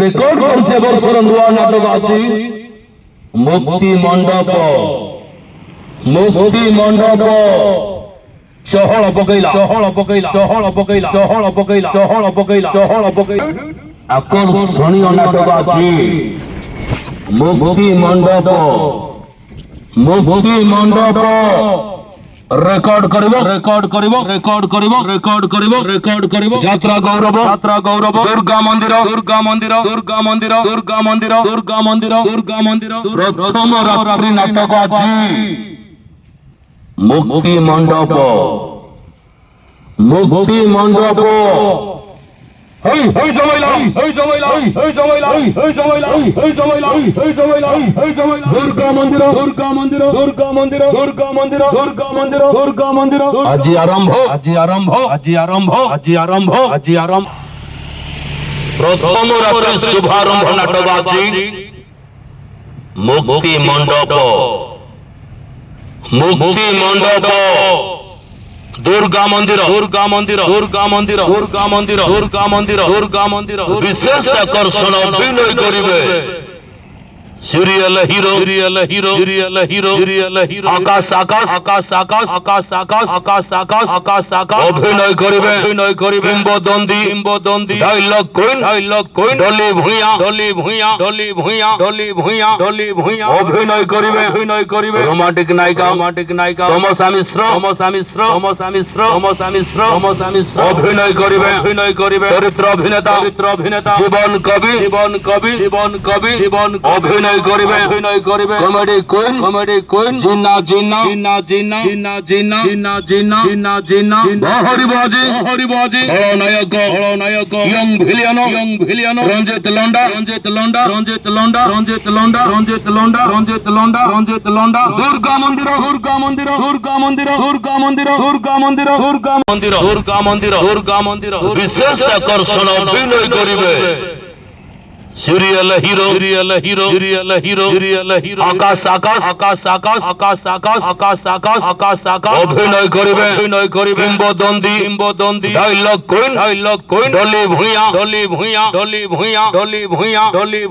Record করছে বর্ষর নূয়া নাটক আছে মুক্তি মণ্ডপ। মুক্তি মণ্ডপ চহল পকাইলা চহল পকাইলা চহল পকাইলা চহল পকাইলা চহল পকাইলা চহল পকাইলা আকর্ষণীয় নাটক আছে মুক্তি মণ্ডপ। মুক্তি মণ্ডপ রেকর্ড করিব রেকর্ড করিব রেকর্ড করিব রেকর্ড করিব রেকর্ড করিব যাত্রা গৌরব যাত্রা গৌরব দুর্গা মন্দির দুর্গা মন্দির দুর্গা মন্দির দুর্গা মন্দির দুর্গা মন্দির দুর্গা মন্দির প্রথম রাত্রি নাটক আছে মুক্তি মণ্ডপ। মুক্তি মণ্ডপ হই হই জমাইলা হই জমাইলা হই জমাইলা হই জমাইলা হই জমাইলা হই জমাইলা হই জমাইলা দুর্গা মন্দির দুর্গা মন্দির দুর্গা মন্দির দুর্গা মন্দির দুর্গা মন্দির দুর্গা মন্দির আজি আরম্ভ আজি আরম্ভ আজি আরম্ভ আজি আরম্ভ আজি আরম্ভ প্রথম রাত্রি শুভারম্ভ নাটক আছে মুক্তি মণ্ডপ। মুক্তি মণ্ডপ দুর্গা মন্দির দুর্গা মন্দির দুর্গা মন্দির দুর্গা মন্দির দুর্গা মন্দির দুর্গা মন্দির বিশেষ আকর্ষণ অভিনয় করিবে serial hero serial hero serial hero serial hero Akash Akash Akash Akash Akash Akash Akash Akash Akash Akash অভিনয় করিবে অভিনয় করিবে কিংবদন্তি কিংবদন্তি ডায়লগ কুইন ডলি ভুঁইয়া ডলি ভুঁইয়া ডলি ভুঁইয়া ডলি ভুঁইয়া ডলি ভুঁইয়া অভিনয় করিবে অভিনয় করিবে রোমান্টিক নায়িকা রোমান্টিক নায়িকা তমসা মিশ্র তমসা মিশ্র তমসা মিশ্র তমসা মিশ্র তমসা মিশ্র অভিনয় করিবে অভিনয় করিবে চরিত্র অভিনেতা চরিত্র অভিনেতা জীবন কবি জীবন কবি জীবন কবি জীবন অভিনয় করিবে অভিনয় করিবে কমেডি কুইন জিন্না জিন্না জিন্না জিন্না জিন্না জিন্না জিন্না জিন্না জিন্না জিন্না বহরিবাজি বহরিবাজি খলনায়ক ইয়ং ভিলিয়ান রঞ্জিত লন্ডা রঞ্জিত লন্ডা রঞ্জিত লন্ডা রঞ্জিত লন্ডা রঞ্জিত লন্ডা রঞ্জিত লন্ডা রঞ্জিত লন্ডা দুর্গা মন্দির দুর্গা মন্দির দুর্গা মন্দির দুর্গা মন্দির দুর্গা মন্দির দুর্গা মন্দির দুর্গা মন্দির দুর্গা মন্দির বিশেষ আকর্ষণ অভিনয় করিবে serial hero serial hero serial hero serial hero Akash Akash Akash Akash Akash Akash Akash Akash Akash Akash অভিনয় করিবে অভিনয় করিবে কিংবদন্তি কিংবদন্তি ডায়লগ কুইন ডলি ভুঁইয়া ডলি ভুঁইয়া ডলি ভুঁইয়া ডলি ভুঁইয়া ডলি